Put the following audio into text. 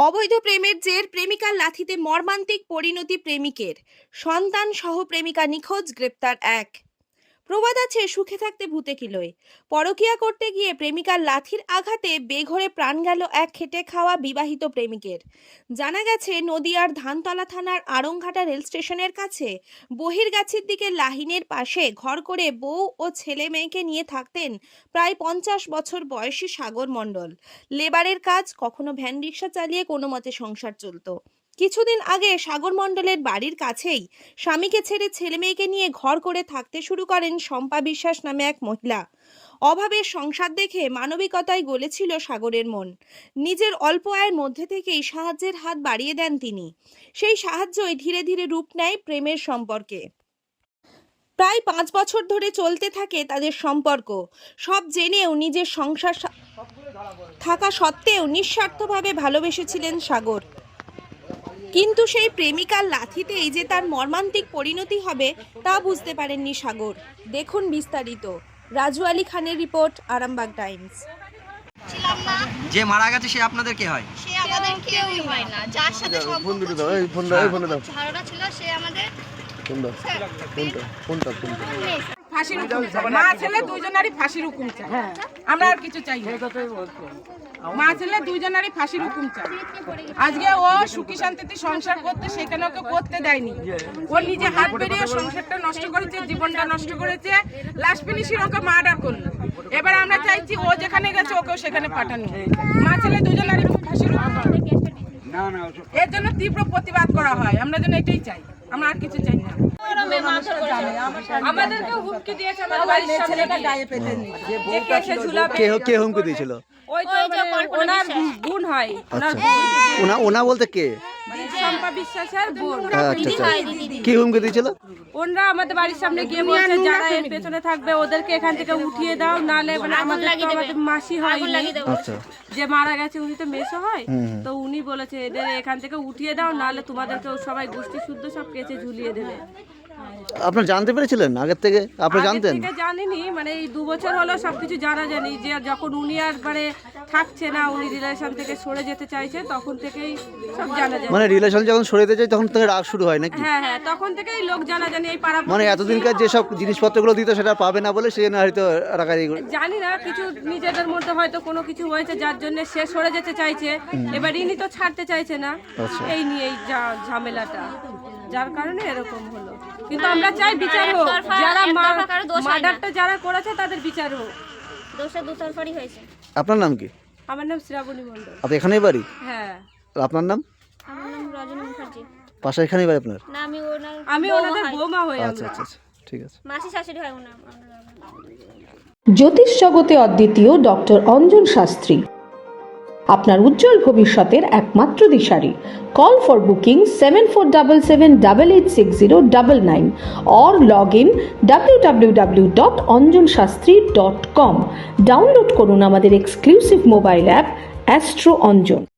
অবৈধ প্রেমের জের প্রেমিকার লাথিতে মর্মান্তিক পরিণতি প্রেমিকের, সন্তান সহ প্রেমিকা নিখোঁজ, গ্রেপ্তার এক। প্রবাদ আছে সুখে থাকতে ভূতে কিলোয়। পরকীয়া করতে গিয়ে প্রেমিকার লাথির আঘাতে বেঘরে প্রাণ গেল এক খেটে খাওয়া বিবাহিত প্রেমিকের। জানা গেছে নদিয়ার ধানতলা থানার আড়ংঘাটা রেল স্টেশনের কাছে বহিরগাছির দিকে লাহিনের পাশে ঘর করে বউ ও ছেলে মেয়েকে নিয়ে থাকতেন প্রায় 50 বছর বয়সী সাগর মণ্ডল। লেবারের কাজ, কখনো ভ্যান রিক্সা চালিয়ে কোনো মতে সংসার চলত। কিছুদিন আগে সাগর মণ্ডলের বাড়ির কাছেই স্বামীকে ছেড়ে ছেলে মেয়েকে নিয়ে ঘর করে থাকতে শুরু করেন শম্পা বিশ্বাস নামে এক মহিলা। অভাবের সংসার দেখে মানবিকতায় গলেছিল সাগরের মন। নিজের অল্প আয়ের মধ্যে থেকেই সাহায্যের হাত বাড়িয়ে দেন তিনি। সেই সাহায্যই ধীরে ধীরে রূপ নেয় প্রেমের সম্পর্কে। প্রায় 5 বছর ধরে চলতে থাকে তাদের সম্পর্ক। সব জেনেও নিজের সংসার থাকা সত্ত্বেও নিঃস্বার্থভাবে ভালোবেসেছিলেন সাগর। কিন্তু সেই প্রেমিকার লাথিতেই যে তার মর্মান্তিক পরিণতি হবে তা বুঝতে পারেননি সাগর। দেখুন বিস্তারিত। রাজু আলী খানের রিপোর্ট, আরামবাগ টাইমস। যে মারা গেছে সে আপনাদের কে হয়? সে আমাদের কেউই হয় না, যার সাথে সম্পর্ক ধারণা ছিল সে আমাদের ফাঁসির হুকুম চাই। মা ছেলে দুইজনেরই ফাঁসির হুকুম চাই। আমরা আর কিছু চাই না। মা ছেলে দুইজনেরই ফাঁসির হুকুম চাই। আজকে ও সুখী শান্তিতে সংসার করতে, সেখানে ওকে করতে দেয়নি। ও নিজে হাত বেরিয়ে সংসারটা নষ্ট করেছে, জীবনটা নষ্ট করেছে, লাস্ট ফিনিশিং ওকে মার্ডার করলো। এবার আমরা চাইছি ও যেখানে গেছে ওকেও সেখানে পাঠানো। মা ছেলে দুইজনেরই ফাঁসির হুকুম। এর জন্য তীব্র প্রতিবাদ করা হয়। আমরা যেন এটাই চাই, আমরা আর কিছু চাই না। আমাদেরকে হুমকি দিয়েছে, আমাদের বাড়ির ছেলেটা গায়ে পেতে নিয়ে যে কেসে ঝুলাবে। কে হুমকি দিয়েছিল? ওই তো ওনার বোন হয়। ওনা বলতে কে? শম্পা বিশ্বাসের বোন। আচ্ছা, কি হুমকি দিয়েছিল? ওনরা আমাদের বাড়ির সামনে গিয়ে বলছে যারা এর পেছনে থাকবে ওদেরকে এখান থেকে উঠিয়ে দাও, নালে মানে আমাদের মাসি হয় যে মারা গেছে, উনি তো মেসো হয়, তো উনি বলেছে এদের এখান থেকে উঠিয়ে দাও, নালে তোমাদেরকে সবাই গোষ্ঠী শুদ্ধ সব কেচে ঝুলিয়ে দেবে। আপনারা জানতে পেরেছিলেন আগের থেকে? আপনি জানতেন? জানিনি, মানে এই 2 বছর হলো সবকিছু জানা জানি যে যখন উনি আর মানে থাকছে না, উনি রিলেশন থেকে সরে যেতে চাইছে, তখন থেকেই সব জানা যায়। মানে রিলেশন যখন সরে যেতে চাই তখন থেকে রাগ শুরু হয় নাকি? হ্যাঁ, তখন থেকেই লোক জানা জানি এই পাড়া। মানে এতদিনকার যে সব জিনিসপত্রগুলো দিত সেটা পাবে না বলে সেজন্য হয়তো রাগারাগি। জানি না, কিছু নিজেদের মধ্যে হয়তো কোনো কিছু হয়েছে যার জন্য সে সরে যেতে চাইছে। এবার ইনি তো ছাড়তে চাইছে না, এই নিয়ে এই ঝামেলাটা, যার কারণে এরকম হলো। কিন্তু আমরা চাই বিচার হোক, যারা মার্ডারটা যারা করেছে তাদের বিচার হোক। দোষে দুতরফারি হয়েছে। আপনার নাম কি? আমার নাম শ্রাবণী মণ্ডল। আপনি এখানেই বাড়ি? হ্যাঁ। আপনার নাম? আমার নাম রজনী মুখার্জি। পাশে এখানেই বাড়ি আপনার? না, আমি ওনাদের বৌমা হই। আচ্ছা, ঠিক আছে। মাসি শাশুড়ি হয় ওনা। জ্যোতিষ জগতে অদ্বিতীয় ডক্টর অঞ্জন শাস্ত্রী আপনার উজ্জ্বল ভবিষ্যতের একমাত্র দিশারি। Call for booking 7477886099 or log in www.anjanshastri.com। Download করুন আমাদের exclusive mobile app astro Anjan.